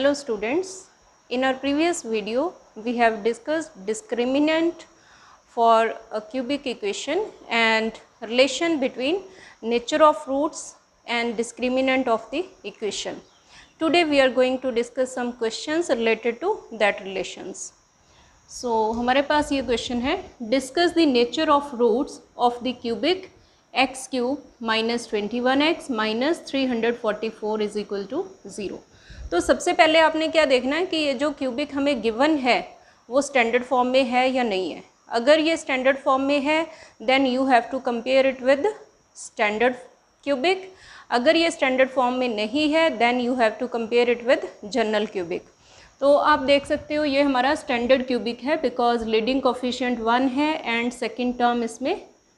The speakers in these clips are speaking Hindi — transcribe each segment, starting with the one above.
Hello students, in our previous video we have discussed discriminant for a cubic equation and relation between nature of roots and discriminant of the equation. Today we are going to discuss some questions related to that relations. So हमारे पास ये क्वेश्चन है, discuss the nature of roots of the cubic x cube minus 21x minus 344 is equal to 0. तो सबसे पहले आपने क्या देखना है कि ये जो क्यूबिक हमें गिवन है वो स्टैंडर्ड फॉर्म में है या नहीं है. अगर ये स्टैंडर्ड फॉर्म में है then you have to compare it with standard cubic. अगर ये स्टैंडर्ड फॉर्म में नहीं है then you have to compare it with general cubic. तो आप देख सकते हो ये हमारा स्टैंडर्ड क्यूबिक है बिकॉज लीडिंग कोफिशिएंट 1 है एंड सेकेंड टर्म इसमें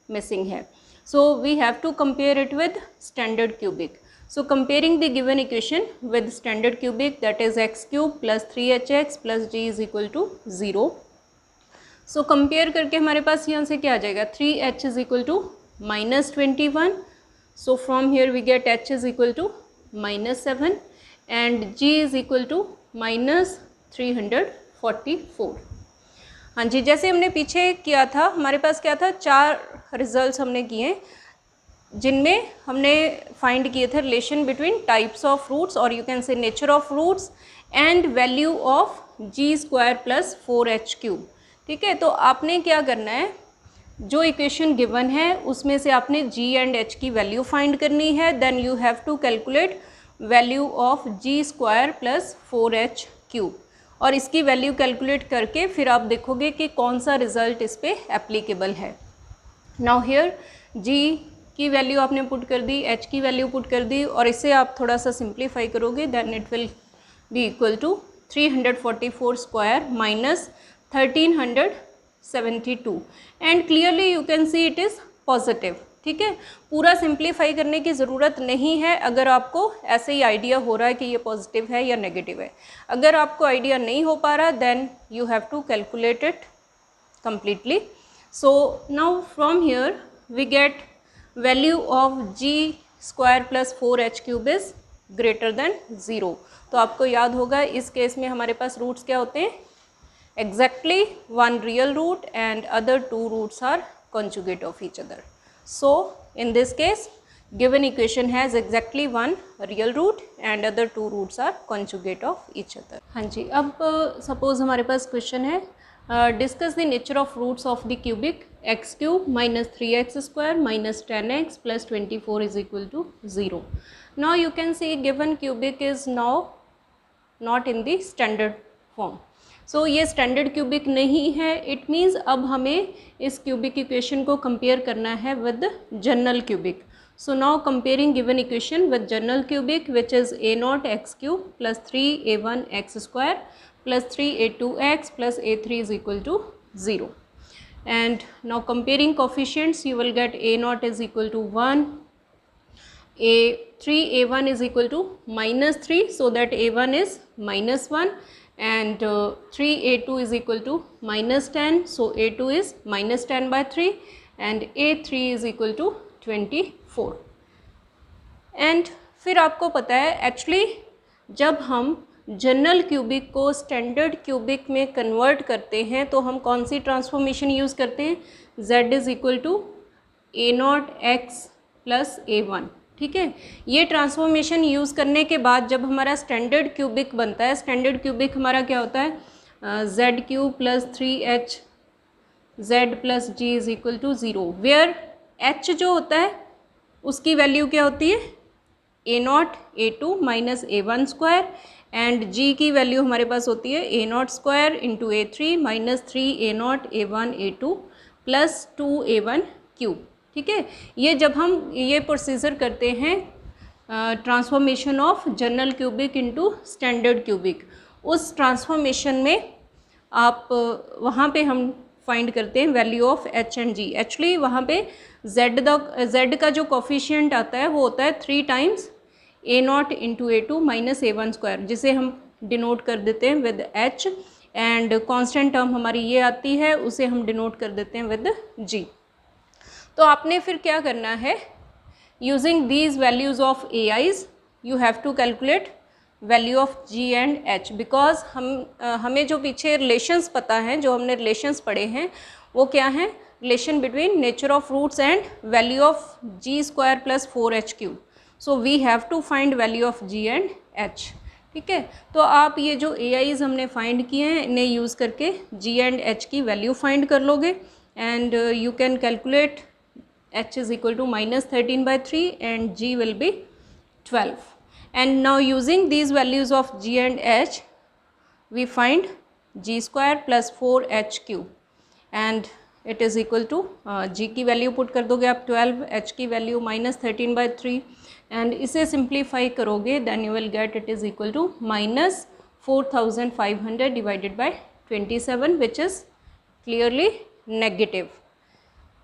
मिसिंग है. So we have to compare it with standard cubic. So comparing the given equation with standard cubic, that is x cube plus 3hx plus g is equal to 0. So compare करके हमारे पास यहाँ से क्या आ जाएगा, 3h is equal to minus 21. So from here we get h is equal to minus 7 and g is equal to minus 344. हाँ जी, जैसे हमने पीछे किया था हमारे पास क्या था, 4 रिजल्ट्स हमने किए जिनमें हमने फाइंड किए थे relation between types of roots और you can say nature of roots and value of ji square plus 4h cube. ठीक है, तो आपने क्या करना है, जो इक्वेशन गिवन है उसमें से आपने g एंड h की वैल्यू फाइंड करनी है. Then you have to calculate value of ji square plus 4h cube और इसकी वैल्यू कैलकुलेट करके फिर आप देखोगे कि कौन सा रिजल्ट इस पर एप्लीकेबल है. नाउ हियर g की वैल्यू आपने पुट कर दी, h की वैल्यू पुट कर दी और इसे आप थोड़ा सा सिंप्लीफाई करोगे then it will be equal to 344 square minus 1372 and clearly you can see it is positive. ठीक है, पूरा सिंप्लीफाई करने की ज़रूरत नहीं है अगर आपको ऐसे ही आइडिया हो रहा है कि ये पॉजिटिव है या नेगेटिव है. अगर आपको आइडिया नहीं हो पा रहा then you have to calculate it completely. So now from here we get value of g square plus 4h cube is greater than 0. तो आपको याद होगा इस केस में हमारे पास रूट्स क्या होते हैं, exactly 1 real root and other 2 roots are conjugate of each other. So in this case given equation has exactly 1 real root and other 2 roots are conjugate of each other. हाँ जी, अब सपोज हमारे पास क्वेश्चन है, discuss the nature of roots of the cubic x cube minus 3x square minus 10x plus 24 is equal to 0. Now you can see given cubic is now not in the standard form. So ये स्टैंडर्ड क्यूबिक नहीं है. इट मीन्स अब हमें इस क्यूबिक इक्वेशन को कंपेयर करना है with general cubic. So now comparing given equation with general cubic which is a0 x cube plus 3a1 x square plus 3a2x plus a3 is equal to 0. And now comparing coefficients you will get a0 is equal to 1, a1 is equal to minus 3 so that a1 is minus 1 and 3a2 is equal to minus 10 so a2 is minus 10 by 3 and a3 is equal to 24. And फिर आपको पता है एक्चुअली जब हम जनरल क्यूबिक को स्टैंडर्ड क्यूबिक में कन्वर्ट करते हैं तो हम कौन सी ट्रांसफॉर्मेशन यूज़ करते हैं, z is equal to a0x plus a1. ठीक है, ये ट्रांसफॉर्मेशन यूज़ करने के बाद जब हमारा स्टैंडर्ड क्यूबिक बनता है, स्टैंडर्ड क्यूबिक हमारा क्या होता है, z cube plus 3h z प्लस g is equal to 0 where h जो होता है उसकी वैल्यू क्या होती है, a0 a2 minus a1 square and g की वैल्यू हमारे पास होती है a0 square into a3 minus 3a0 a1 a2 plus 2a1 cube. ठीक है, ये जब हम ये प्रोसीजर करते हैं transformation of general cubic into standard cubic, उस ट्रांसफॉर्मेशन में आप वहाँ पे हम फाइंड करते हैं value of h and g. Actually वहाँ पे z का जो कोफिशिएंट आता है वो होता है 3 times a0 into a2 minus a1 square जिसे हम डिनोट कर देते हैं with h and constant term हमारी ये आती है उसे हम डिनोट कर देते हैं विद g. तो आपने फिर क्या करना है, using these values of ai's you have to calculate value of g and h, because हमें जो पीछे रिलेशंस पता हैं, जो हमने रिलेशंस पढ़े हैं, वो क्या हैं, relation between nature of roots and value of g square plus 4h cube. So we have to find value of g and h. ठीक है, तो आप ये जो AIs हमने फाइंड किए हैं इन्हें यूज़ करके g एंड h की वैल्यू फाइंड कर लोगे and you can calculate h is equal to minus 13/3 and g will be 12. And now using these values of g and h, we find g square plus 4h cube and it is equal to g की वैल्यू पुट कर दोगे आप 12, h की वैल्यू minus 13/3 एंड इसे सिंप्लीफाई करोगे then you will get it is equal to minus 4500 divided by 27 which is clearly negative.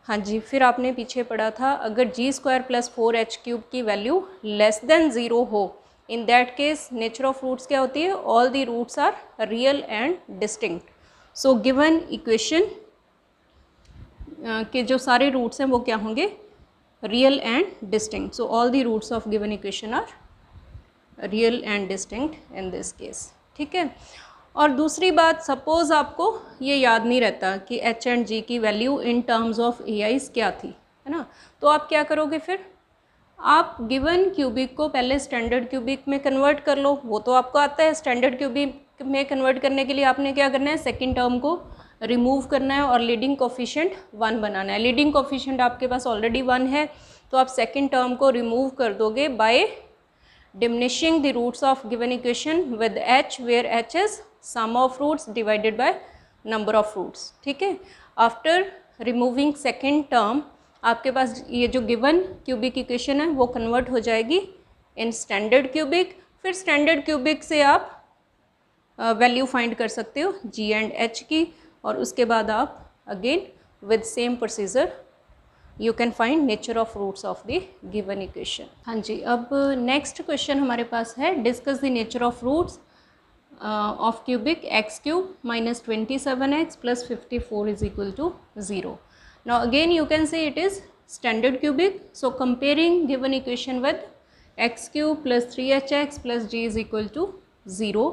हाँ जी, फिर आपने पीछे पढ़ा था अगर G square plus 4h cube की वैल्यू लेस देन 0 हो, in that case nature of roots क्या होती है, all the roots are real and distinct. So given equation के जो सारे रूट्स हैं वो क्या होंगे, real and distinct. So all the roots of given equation are real and distinct in this case. ठीक है, और दूसरी बात, सपोज़ आपको ये याद नहीं रहता कि h एंड g की value in terms of AIs क्या थी, है ना, तो आप क्या करोगे, फिर आप गिवन क्यूबिक को पहले स्टैंडर्ड क्यूबिक में कन्वर्ट कर लो. वो तो आपको आता है. स्टैंडर्ड क्यूबिक में कन्वर्ट करने के लिए आपने क्या करना है, सेकंड टर्म को रिमूव करना है और लीडिंग कोफिशिएंट 1 बनाना है. लीडिंग कोफिशिएंट आपके पास ऑलरेडी 1 है, तो आप सेकंड टर्म को रिमूव कर दोगे by diminishing the roots of given equation with h, where h is sum of roots divided by number of roots. ठीक है, आफ्टर रिमूविंग सेकेंड टर्म आपके पास ये जो गिवन क्यूबिक इक्वेशन है वो कन्वर्ट हो जाएगी इन स्टैंडर्ड क्यूबिक. फिर स्टैंडर्ड क्यूबिक से आप वैल्यू फाइंड कर सकते हो g एंड h की, और उसके बाद आप again with same procedure you can find nature of roots of the given equation. हाँ जी, अब नेक्स्ट क्वेश्चन हमारे पास है, discuss the nature of roots of cubic x cube minus 27x plus 54 is equal to 0. Now again you can say it is standard cubic. So comparing given equation with x cube plus 3hx plus g is equal to 0,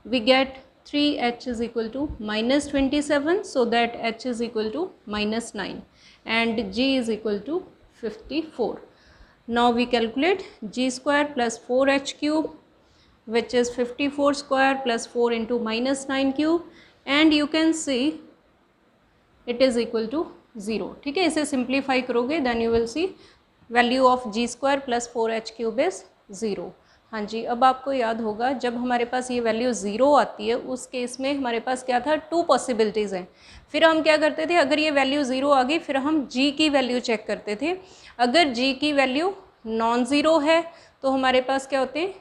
we get 3h is equal to minus 27, so that h is equal to minus 9 and g is equal to 54. Now we calculate g square plus 4h cube which is 54 square plus 4 into minus 9 cube and you can see it is equal to 0. ठीक है, इसे सिंप्लीफाई करोगे then you will see value of g square plus 4h cube is 0. हाँ जी, अब आपको याद होगा जब हमारे पास ये वैल्यू 0 आती है उस केस में हमारे पास क्या था, 2 पॉसिबिलिटीज़ हैं. फिर हम क्या करते थे, अगर ये वैल्यू 0 आ गई फिर हम g की वैल्यू चेक करते थे. अगर g की वैल्यू नॉन ज़ीरो है तो हमारे पास क्या होते हैं,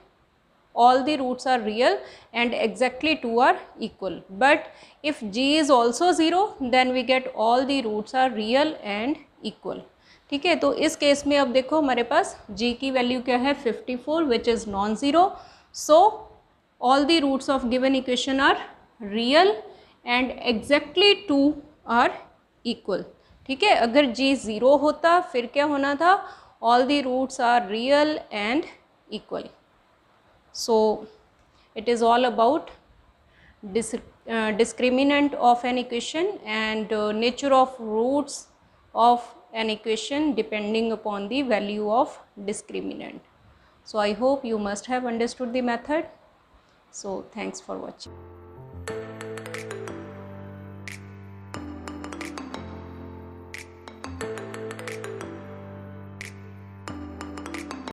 all the roots are real and exactly 2 are equal. But if g is also 0 then we get all the roots are real and equal. ठीक है, तो इस केस में अब देखो हमारे पास g की वैल्यू क्या है, 54 which is non zero. So all the roots of given equation are real and exactly 2 are equal. ठीक है, अगर g 0 होता फिर क्या होना था, all the roots are real and equal. So it is all about discriminant of an equation and nature of roots of an equation depending upon the value of discriminant. So I hope you must have understood the method. So thanks for watching.